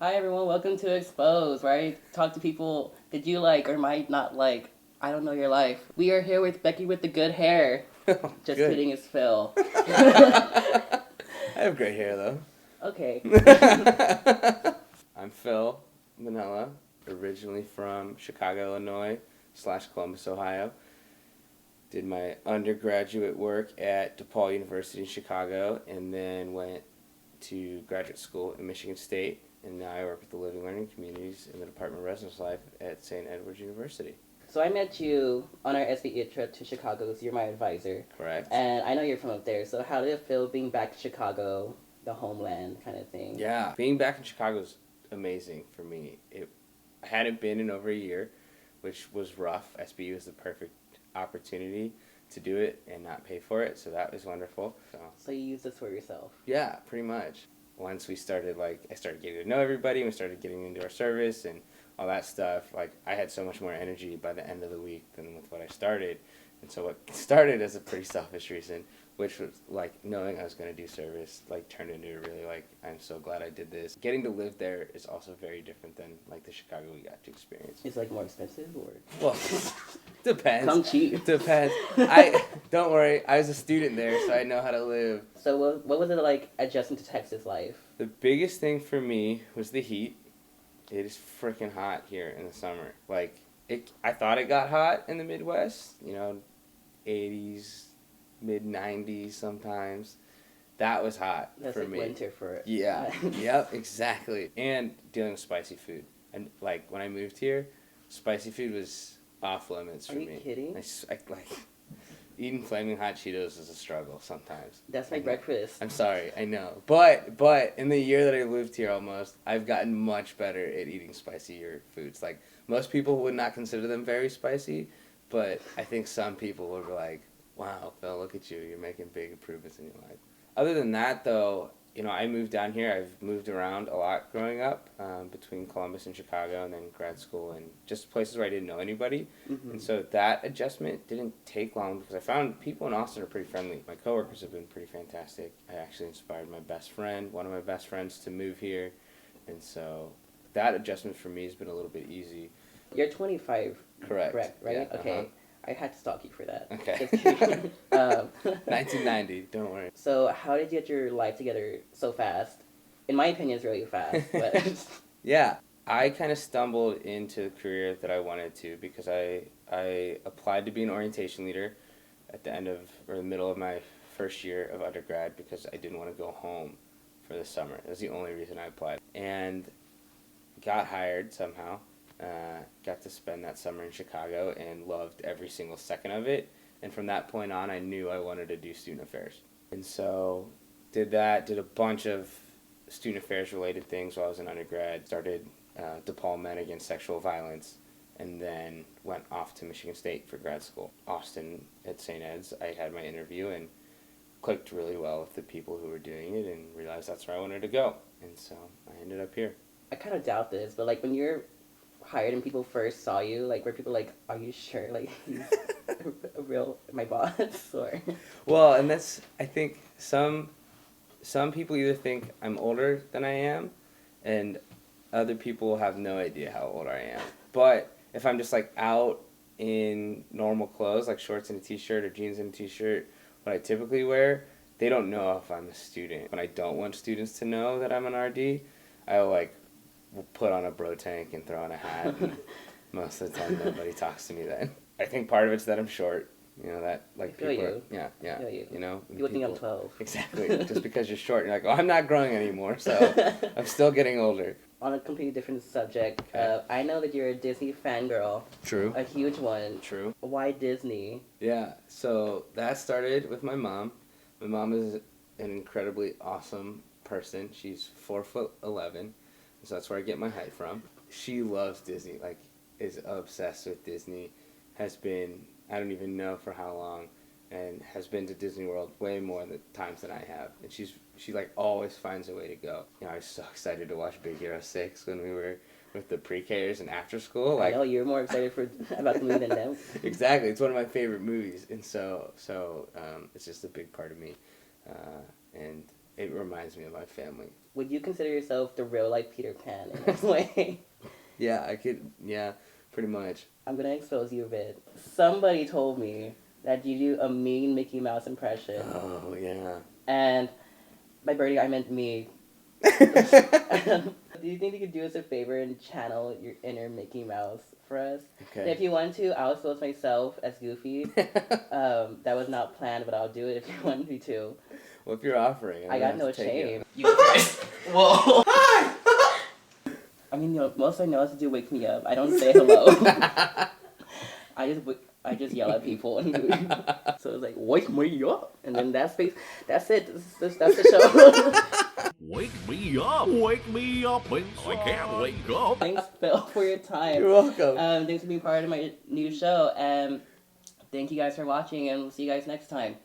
Hi everyone, welcome to Expose, where I talk to people that you like or might not like. I don't know your life. We are here with Becky with the good hair. Just Good. kidding, it's Phil. I have great hair though. Okay. I'm Phil Mannella, originally from Chicago, Illinois / Columbus, Ohio. Did my undergraduate work at DePaul University in Chicago, and then went to graduate school at Michigan State. And now I work with the Living Learning Communities in the Department of Residence Life at St. Edward's University. So I met you on our SBE trip to Chicago because you're my advisor. Correct. And I know you're from up there, so how did it feel being back to Chicago, the homeland kind of thing? Yeah, being back in Chicago is amazing for me. I hadn't been in over a year, which was rough. SBU was the perfect opportunity to do it and not pay for it, so that was wonderful. So you use this for yourself? Yeah, pretty much. Once we started, I started getting to know everybody, and we started getting into our service and all that stuff. I had so much more energy by the end of the week than with what I started. And so what started as a pretty selfish reason, which was knowing I was going to do service, turned into a really I'm so glad I did this. Getting to live there is also very different than the Chicago we got to experience. It's more expensive or? Well, depends. Come cheap. Depends. Don't worry, I was a student there, so I know how to live. So what was it like adjusting to Texas life? The biggest thing for me was the heat. It is freaking hot here in the summer. I thought it got hot in the Midwest, 80s, mid-90s sometimes. That was hot for me. That's winter for it. Yeah, yep, exactly. And dealing with spicy food. And, when I moved here, spicy food was off limits for me. Are you kidding? Eating Flaming Hot Cheetos is a struggle sometimes. That's my breakfast. I'm sorry, I know. But in the year that I lived here almost, I've gotten much better at eating spicier foods. Most people would not consider them very spicy, but I think some people would be like, wow, Phil, look at you. You're making big improvements in your life. Other than that, though, I moved down here. I've moved around a lot growing up, between Columbus and Chicago, and then grad school, and just places where I didn't know anybody. Mm-hmm. And so that adjustment didn't take long because I found people in Austin are pretty friendly. My coworkers have been pretty fantastic. I actually inspired one of my best friends, to move here. And so that adjustment for me has been a little bit easy. You're 25. Correct. Correct, right? Yeah, okay. I had to stalk you for that. Okay. 1990, don't worry. So how did you get your life together so fast? In my opinion, it's really fast. But Yeah, I kind of stumbled into the career that I wanted to because I applied to be an orientation leader at the end of, or the middle of my first year of undergrad because I didn't want to go home for the summer. That was the only reason I applied. And got hired somehow. Got to spend that summer in Chicago and loved every single second of it. And from that point on, I knew I wanted to do student affairs. And so did a bunch of student affairs related things while I was in undergrad. Started DePaul Men Against Sexual Violence, and then went off to Michigan State for grad school. Austin at St. Ed's, I had my interview and clicked really well with the people who were doing it and realized that's where I wanted to go. And so I ended up here. I kind of doubt this, but when you're hired and people first saw you, were people are you sure he's a real my boss or? Well, and that's, I think some people either think I'm older than I am, and other people have no idea how old I am. But if I'm just out in normal clothes, like shorts and a t-shirt or jeans and a t-shirt, what I typically wear, they don't know if I'm a student. When I don't want students to know that I'm an RD, I'll will put on a bro tank and throw on a hat. And most of the time, nobody talks to me then. I think part of it's that I'm short. That people are, yeah. People think I'm 12. Exactly. Just because you're short, you're I'm not growing anymore, so I'm still getting older. On a completely different subject, okay. I know that you're a Disney fangirl. True. A huge one. True. Why Disney? Yeah, so that started with my mom. My mom is an incredibly awesome person. She's 4'11", so that's where I get my height from. She loves Disney, is obsessed with Disney, has been, I don't even know for how long, and has been to Disney World way more times than I have. And she always finds a way to go. I was so excited to watch Big Hero 6 when we were with the pre-Kers and after school. I know, you're more excited about the movie than them. Exactly, it's one of my favorite movies, and so it's just a big part of me, and it reminds me of my family would you consider yourself the real life Peter Pan in this way? Yeah, I could. Yeah, pretty much. I'm gonna expose you a bit. Somebody told me that you do a mean Mickey Mouse impression. Oh yeah. And by Birdie, I meant me. Do you think you could do us a favor and channel your inner Mickey Mouse for us? Okay. And if you want to, I'll expose myself as Goofy. That was not planned, but I'll do it if you want me to. Well, if you're offering, I got no have to take shame. it. You Whoa. I mean, most I know is to do wake me up. I don't say hello. I just yell at people. So it's like, wake me up. And then that's it. That's the show. Wake me up, I can't wake up. Thanks, Phil, for your time. You're welcome. Thanks for being part of my new show. And thank you guys for watching, and we'll see you guys next time.